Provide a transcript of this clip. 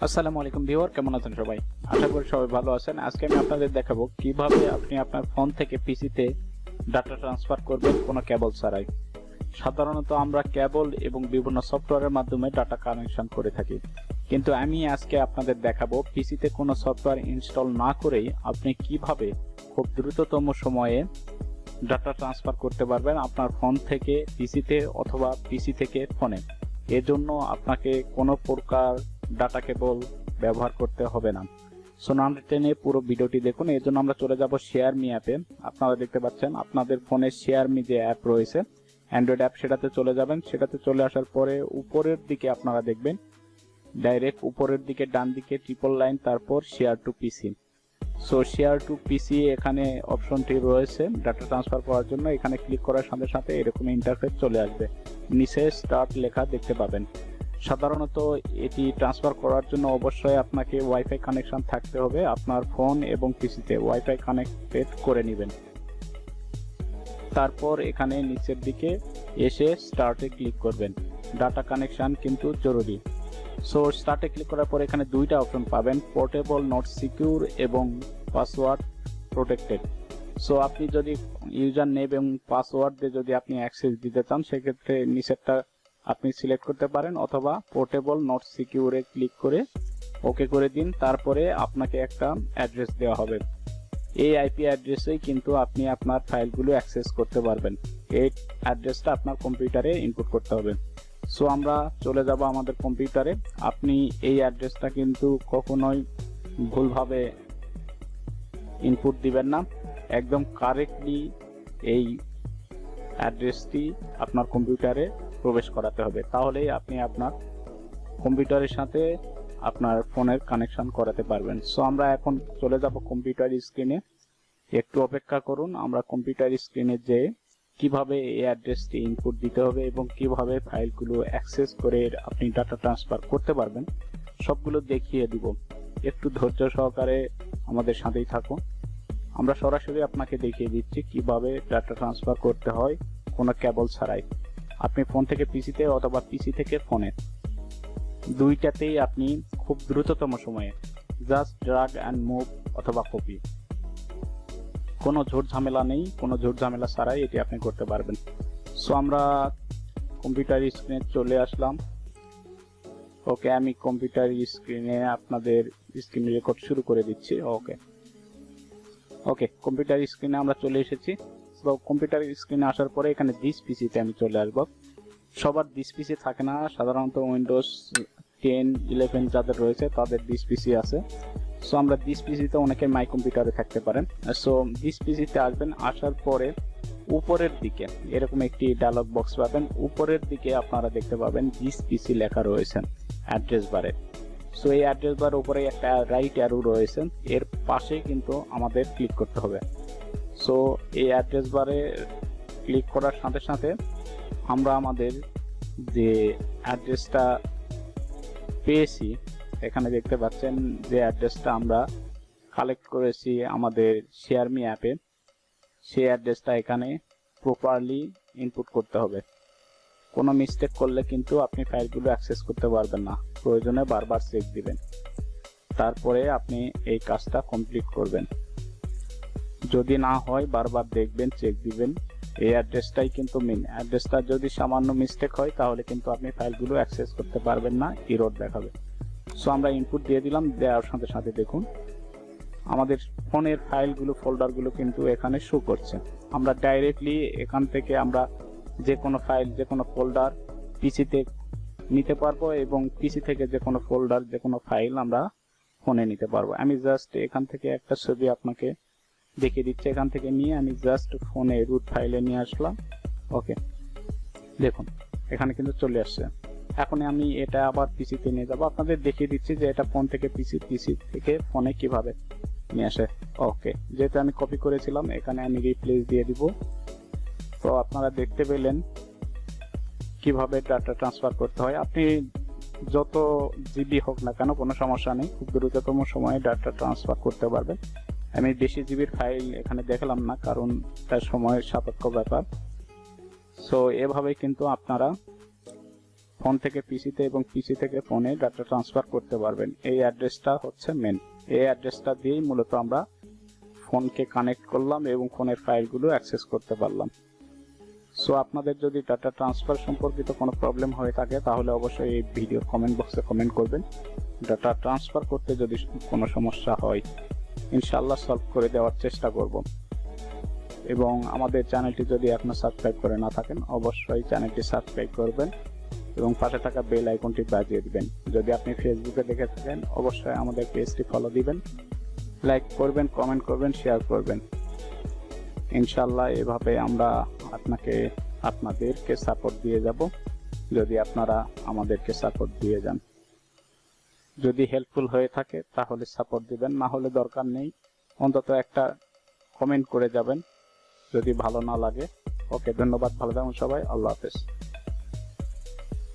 আসসালামু আলাইকুম ভিউয়ার, কেমন আছেন সবাই? আশা করি সবাই ভালো আছেন। আজকে আমি আপনাদের দেখাবো কিভাবে আপনি আপনার ফোন থেকে পিসিতে ডাটা ট্রান্সফার করবেন কোনো কেবল ছাড়াই। সাধারণত আমরা কেবল এবং বিভিন্ন সফটওয়্যারের মাধ্যমে ডাটা কানেকশন করে থাকি, কিন্তু আমি আজকে আপনাদের দেখাবো পিসিতে কোনো সফটওয়্যার ইনস্টল না করেই আপনি কিভাবে খুব দ্রুততম সময়ে ডাটা ট্রান্সফার করতে পারবেন আপনার ফোন থেকে পিসিতে অথবা পিসি থেকে ফোনে। এজন্য আপনাকে কোনো প্রকার ডাটা কেবল ব্যবহার করতে হবে না। সো না টেনে পুরো ভিডিওটি দেখুন। এর জন্য আমরা চলে যাব শেয়ার মি অ্যাপে। আপনারা দেখতে পাচ্ছেন আপনাদের ফোনে শেয়ার মি যে অ্যাপ রয়েছে, অ্যান্ড্রয়েড অ্যাপ, সেটাতে চলে যাবেন। সেটাতে চলে আসার পরে উপরের দিকে আপনারা দেখবেন, ডাইরেক্ট উপরের দিকে ডান দিকে ট্রিপল লাইন, তারপর share to PC. So share to PC এখানে অপশনটি রয়েছে ডাটা ট্রান্সফার করার জন্য। এখানে ক্লিক করার সাথে সাথে এরকম ইন্টারফেস চলে আসবে, নিচে স্টার্ট লেখা দেখতে পাবেন। সাধারণত এটি ট্রান্সফার করার জন্য অবশ্যই আপনাকে ওয়াইফাই কানেকশন থাকতে হবে। আপনার ফোন এবং পিসিতে ওয়াইফাই কানেক্টেড করে নেবেন। তারপর এখানে নিচের দিকে এসে স্টার্টে ক্লিক করবেন। ডাটা কানেকশন কিন্তু জরুরি। সো স্টার্টে ক্লিক করার পর এখানে দুইটা অপশন পাবেন, পোর্টেবল নট সিকিউর এবং পাসওয়ার্ড প্রোটেক্টেড। সো আপনি যদি ইউজার নেম এবং পাসওয়ার্ড দিয়ে যদি আপনি অ্যাক্সেস দিতে চান, সেক্ষেত্রে নিচেরটা আপনি সিলেক্ট করতে পারেন, অথবা পোর্টেবল নট সিকিউরে ক্লিক করে ওকে করে দিন। তারপরে আপনাকে একটা অ্যাড্রেস দেওয়া হবে। এই আইপি অ্যাড্রেসেই কিন্তু আপনি আপনার ফাইলগুলো অ্যাক্সেস করতে পারবেন। এই অ্যাড্রেসটা আপনার কম্পিউটারে ইনপুট করতে হবে। সো আমরা চলে যাব আমাদের কম্পিউটারে। আপনি এই অ্যাড্রেসটা কিন্তু কখনোই ভুলভাবে ইনপুট দিবেন না, একদম কারেক্টলি এই অ্যাড্রেসটি আপনার কম্পিউটারে প্রবেশ করাতে হবে। তাহলেই আপনি আপনার কম্পিউটারের সাথে আপনার ফোনের কানেকশন করাতে পারবেন। সো আমরা এখন চলে যাব কম্পিউটার স্ক্রিনে। একটু অপেক্ষা করুন। আমরা কম্পিউটার স্ক্রিনে যেয়ে কিভাবে এই অ্যাড্রেসটি ইনপুট দিতে হবে এবং কিভাবে ফাইলগুলো অ্যাক্সেস করে আপনি ডাটা ট্রান্সফার করতে পারবেন সবগুলো দেখিয়ে দিব। একটু ধৈর্য সহকারে আমাদের সাথেই থাকুন। আমরা সরাসরি আপনাকে দেখিয়ে দিচ্ছি কিভাবে ডাটা ট্রান্সফার করতে হয় কোনো কেবল ছাড়াই। আপনি ফোন থেকে পিসিতে অথবা পিসি থেকে ফোনে, দুইটাতেই আপনি খুব দ্রুততম সময়ে জাস্ট ড্রাগ অ্যান্ড মুভ অথবা কপি, কোনো ঝুট ঝামেলা নেই, কোনো ঝুট ঝামেলা ছাড়াই এটি আপনি করতে পারবেন। সো আমরা কম্পিউটার স্ক্রিনে চলে আসলাম। ওকে, আমি কম্পিউটার স্ক্রিনে আপনাদের স্ক্রিন রেকর্ড শুরু করে দিচ্ছি। ওকে, কম্পিউটার স্ক্রিনে আমরা চলে এসেছি। তো কম্পিউটার স্ক্রিনে আসার পরে এখানে দিস পিসিতে আমি চলে আসব। সবার দিস পিসি থাকে না, সাধারণত উইন্ডোজ 10, 11 যাদের রয়েছে তাদের দিস পিসি আছে। সো আমরা দিস পিসিতে অনেকের মাই কম্পিউটারে থাকতে পারেন। সো দিস পিসিতে আসবেন, আসার পরে উপরের দিকে এরকম একটি ডায়লগ বক্স পাবেন। উপরের দিকে আপনারা দেখতে পাবেন দিস পিসি লেখা রয়েছে অ্যাড্রেস বারে। সো এই অ্যাড্রেস বার উপরে একটা রাইট অ্যারো রয়েছে, এর পাশে কিন্তু আমাদের ক্লিক করতে হবে। সো এই অ্যাড্রেস বারে ক্লিক করার সাথে সাথে আমরা আমাদের যে অ্যাড্রেসটা পেয়েছি, এখানে দেখতে পাচ্ছেন যে অ্যাড্রেসটা আমরা কালেক্ট করেছি আমাদের শেয়ার মি অ্যাপে, সেই অ্যাড্রেসটা এখানে প্রপারলি ইনপুট করতে হবে। কোনো মিস্টেক করলে কিন্তু আপনি ফাইলগুলো অ্যাক্সেস করতে পারবেন না, প্রয়োজনে বারবার চেক দিবেন। তারপরে আপনি এই কাজটা কমপ্লিট করবেন। যদি না হয় বারবার দেখবেন, চেক দিবেন। এই অ্যাড্রেসটাই কিন্তু মেইন অ্যাড্রেসটা। যদি সামান্য মিস্টেক হয় তাহলে কিন্তু আপনি ফাইলগুলো অ্যাক্সেস করতে পারবেন না, এরর দেখাবে। সো আমরা ইনপুট দিয়ে দিলাম, দেওয়ার সাথে সাথে দেখুন আমাদের ফোনের ফাইলগুলো, ফোল্ডারগুলো কিন্তু এখানে শো করছে। আমরা ডাইরেক্টলি এখান থেকে আমরা যে কোনো ফাইল, যে কোনো ফোল্ডার পিসিতে নিতে পারবো এবং পিসি থেকে যে কোনো ফোল্ডার, যে কোনো ফাইল আমরা ফোনে নিতে পারবো। আমি জাস্ট এখান থেকে একটা ছবি আপনাকে দেখিয়ে দিচ্ছি। এখান থেকে নিয়ে আমি জাস্ট ফোনে রুট ফাইলে নিয়ে আসলাম। ওকে, দেখুন এখানে কিন্তু চলে আসছে। এখন আমি এটা আবার পিসিতে নিয়ে যাবো, আপনাদের দেখিয়ে দিচ্ছি যে এটা ফোন থেকে পিসি, পিসি থেকে ফোনে কিভাবে নিয়ে আসে। ওকে, যেহেতু আমি কপি করেছিলাম এখানে আমি রিপ্লেস দিয়ে দিব। তো আপনারা দেখতে পেলেন কিভাবে ডাটা ট্রান্সফার করতে হয়। আপনি যত জিবি হোক না কেন কোনো সমস্যা নেই, খুব দ্রুততম সময়ে ডাটা ট্রান্সফার করতে পারবেন। আমি বেশি জিবির ফাইল এখানে দেখালাম না, কারণ তার সময়ের সাপেক্ষ ব্যাপার। সো এভাবে কিন্তু আপনারা ফোন থেকে পিসিতে এবং পিসি থেকে ফোনে ডাটা ট্রান্সফার করতে পারবেন। এই অ্যাড্রেসটা হচ্ছে মেন। এই অ্যাড্রেসটা দিয়েই মূলত আমরা ফোনকে কানেক্ট করলাম এবং ফোনের ফাইলগুলো অ্যাক্সেস করতে পারলাম। সো আপনাদের যদি ডাটা ট্রান্সফার সম্পর্কিত কোনো প্রবলেম হয়ে থাকে তাহলে অবশ্যই এই ভিডিওর কমেন্ট বক্সে কমেন্ট করবেন। ডাটা ট্রান্সফার করতে যদি কোনো সমস্যা হয় ইনশাআল্লাহ সলভ করে দেওয়ার চেষ্টা করব। এবং আমাদের চ্যানেলটি যদি এখনো সাবস্ক্রাইব করে না থাকেন অবশ্যই চ্যানেলটি সাবস্ক্রাইব করবেন এবং পাশে থাকা বেল আইকনটি বাজিয়ে দিবেন। যদি আপনি ফেসবুকে দেখে থাকেন অবশ্যই আমাদের পেজটি ফলো দিবেন, লাইক করবেন, কমেন্ট করবেন, শেয়ার করবেন। ইনশাআল্লাহ এভাবে আমরা আপনাদেরকে সাপোর্ট দিয়ে যাব যদি আপনারা আমাদেরকে সাপোর্ট দিয়ে যান। যদি হেল্পফুল হয়ে থাকে তাহলে সাপোর্ট দিবেন, না হলে দরকার নেই, অন্তত একটা কমেন্ট করে যাবেন যদি ভালো না লাগে। ওকে, ধন্যবাদ, ভালো থাকুন সবাই, আল্লাহ হাফেজ।